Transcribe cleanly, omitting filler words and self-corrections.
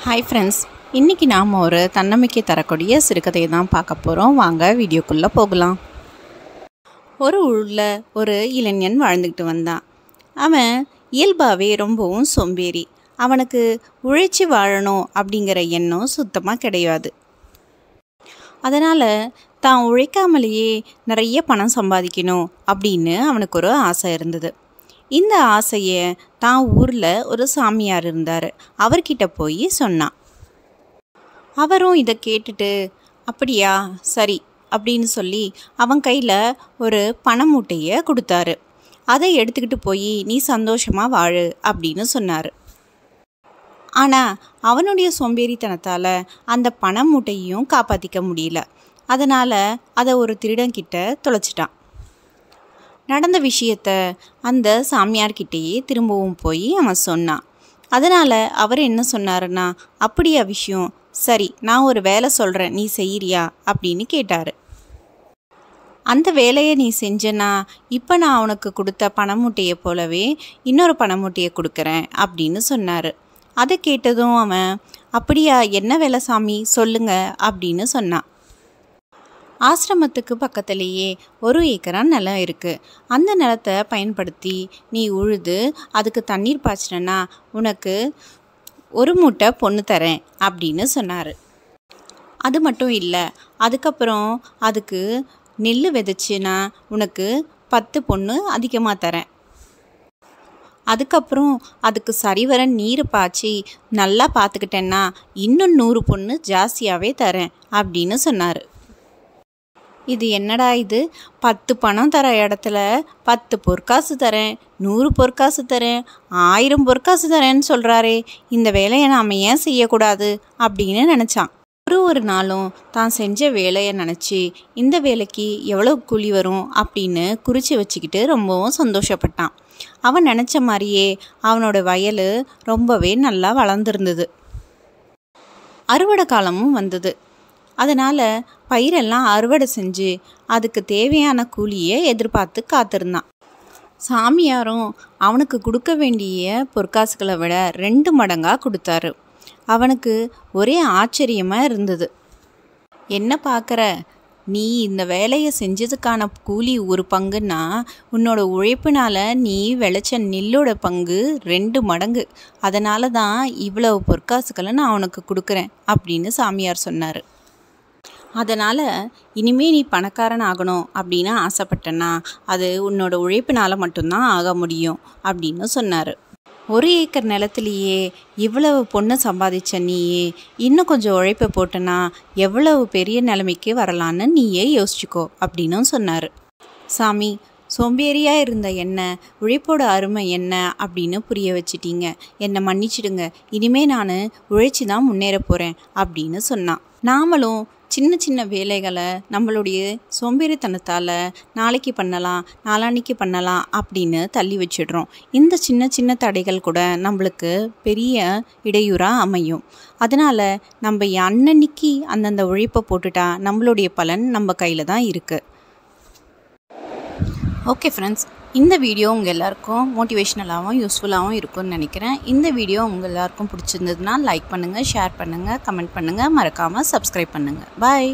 Hi friends, இன்றைக்கி நாம் ஒரு தன்னம்பிக்கை தரக்கூடிய சிறுகதையை தான் பார்க்க போகிறோம். வாங்க வீடியோக்குள்ளே போகலாம். ஒரு ஊரில் ஒரு இளைஞன் வாழ்ந்துக்கிட்டு வந்தான். அவன் இயல்பாகவே ரொம்பவும் சோம்பேறி. அவனுக்கு உழைச்சி வாழணும் அப்படிங்கிற எண்ணம் சுத்தமாக கிடையாது. அதனால் தான் உழைக்காமலேயே நிறைய பணம் சம்பாதிக்கணும் அப்படின்னு அவனுக்கு ஒரு ஆசை இருந்தது. இந்த ஆசையை தான் ஊரில் ஒரு சாமியார் இருந்தார், அவர்கிட்ட போய் சொன்னான். அவரும் இதை கேட்டுட்டு அப்படியா சரி அப்படின்னு சொல்லி அவன் கையில் ஒரு பண மூட்டையை கொடுத்தாரு. அதை எடுத்துக்கிட்டு போய் நீ சந்தோஷமாக வாழு அப்படின்னு சொன்னார். ஆனால் அவனுடைய சோம்பேறித்தனத்தால் அந்த பண மூட்டையும் காப்பாற்றிக்க முடியல. அதனால் அதை ஒரு திருடன்கிட்ட தொலைச்சிட்டான். நடந்த விஷயத்த அந்த சாமியார்கிட்டேயே திரும்பவும் போய் அவன் சொன்னான். அதனால் அவர் என்ன சொன்னாருன்னா, அப்படியா விஷயம், சரி நான் ஒரு வேலை சொல்கிறேன், நீ செய்கிறியா அப்படின்னு கேட்டார். அந்த வேலையை நீ செஞ்சனா இப்போ நான் உனக்கு கொடுத்த பணமூட்டையை போலவே இன்னொரு பணமூட்டையை கொடுக்குறேன் அப்படின்னு சொன்னார். அதை கேட்டதும் அவன் அப்படியா, என்ன வேலை சாமி சொல்லுங்க அப்படின்னு சொன்னான். ஆசிரமத்துக்கு பக்கத்துலேயே 1 ஏக்கரா நிலம் இருக்குது. அந்த நிலத்தை பயன்படுத்தி நீ உழுது அதுக்கு தண்ணீர் பாய்ச்சினா உனக்கு 1 மூட்டை பொண்ணு தரேன் அப்படின்னு சொன்னார். அது மட்டும் இல்லை, அதுக்கப்புறம் அதுக்கு நெல் விதைச்சின்னா உனக்கு 10 பொண்ணு அதிகமாக தரேன். அதுக்கப்புறம் அதுக்கு சரிவர நீர் பாய்ச்சி நல்லா பார்த்துக்கிட்டேன்னா இன்னும் 100 பொண்ணு ஜாஸ்தியாகவே தரேன் அப்படின்னு சொன்னார். இது என்னடா இது, 10 பணம் தர இடத்துல 10 பொற்காசு தரேன், 100 பொற்காசு தரேன், 1000 பொற்காசு தரேன்னு சொல்கிறாரே, இந்த வேலையை நாம் ஏன் செய்யக்கூடாது அப்படின்னு நினச்சான். ஒரு நாளும் தான் செஞ்ச வேலையை நினச்சி இந்த வேலைக்கு எவ்வளோ கூலி வரும் அப்படின்னு குறித்து வச்சுக்கிட்டு ரொம்பவும் சந்தோஷப்பட்டான். அவன் நினச்ச மாதிரியே அவனோட வயல் ரொம்பவே நல்லா வளர்ந்துருந்தது. அறுவடை காலமும் வந்தது. அதனால் பயிரெல்லாம் அறுவடை செஞ்சு அதுக்கு தேவையான கூலியை எதிர்பார்த்து காத்திருந்தான். சாமியாரும் அவனுக்கு கொடுக்க வேண்டிய பொற்காசுகளை விட 2 மடங்காக கொடுத்தாரு. அவனுக்கு ஒரே ஆச்சரியமாக இருந்தது. என்ன பார்க்குற, நீ இந்த வேலையை செஞ்சதுக்கான கூலி 1 பங்குன்னா உன்னோட உழைப்பினால் நீ விளைச்ச நெல்லோட பங்கு 2 மடங்கு. அதனால தான் இவ்வளவு பொற்காசுகளை நான் உனக்கு கொடுக்குறேன் அப்படின்னு சாமியார் சொன்னார். அதனால் இனிமே நீ பணக்காரன் ஆகணும் அப்படின்னு ஆசைப்பட்டனா அது உன்னோட உழைப்பினால் மட்டும்தான் ஆக முடியும் அப்படின்னு சொன்னார். 1 ஏக்கர் நிலத்திலேயே இவ்வளவு பொண்ணை சம்பாதிச்ச நீயே இன்னும் கொஞ்சம் உழைப்பை போட்டனா எவ்வளவு பெரிய நிலைமைக்கு வரலான்னு நீயே யோசிச்சுக்கோ அப்படின்னு சொன்னார். சாமி, சோம்பேறியாக இருந்த என்ன உழைப்போட அருமை என்ன அப்படின்னு புரிய வச்சிட்டீங்க, என்னை மன்னிச்சிடுங்க, இனிமே நான் உழைச்சி தான் முன்னேற போகிறேன் அப்படின்னு சொன்னான். நாமளும் சின்ன சின்ன வேலைகளை நம்மளுடைய சோம்பேறித்தனத்தால் நாளைக்கு பண்ணலாம், நாளான்னைக்கு பண்ணலாம் அப்படின்னு தள்ளி வச்சிடுறோம். இந்த சின்ன சின்ன தடைகள் கூட நம்மளுக்கு பெரிய இடையூறாக அமையும். அதனால் நம்ம அன்னன்னைக்கு அந்தந்த உழைப்பை போட்டுட்டா நம்மளுடைய பலன் நம்ம கையில் தான் இருக்குது. ஓகே ஃப்ரெண்ட்ஸ், இந்த வீடியோ உங்கள் எல்லாருக்கும் மோட்டிவேஷ்னலாகவும் யூஸ்ஃபுல்லாகவும் இருக்கும்னு நினைக்கிறேன். இந்த வீடியோ உங்கள் எல்லாருக்கும் பிடிச்சிருந்ததுன்னா லைக் பண்ணுங்கள், ஷேர் பண்ணுங்கள், கமெண்ட் பண்ணுங்கள், மறக்காமல் சப்ஸ்கிரைப் பண்ணுங்கள். பாய்.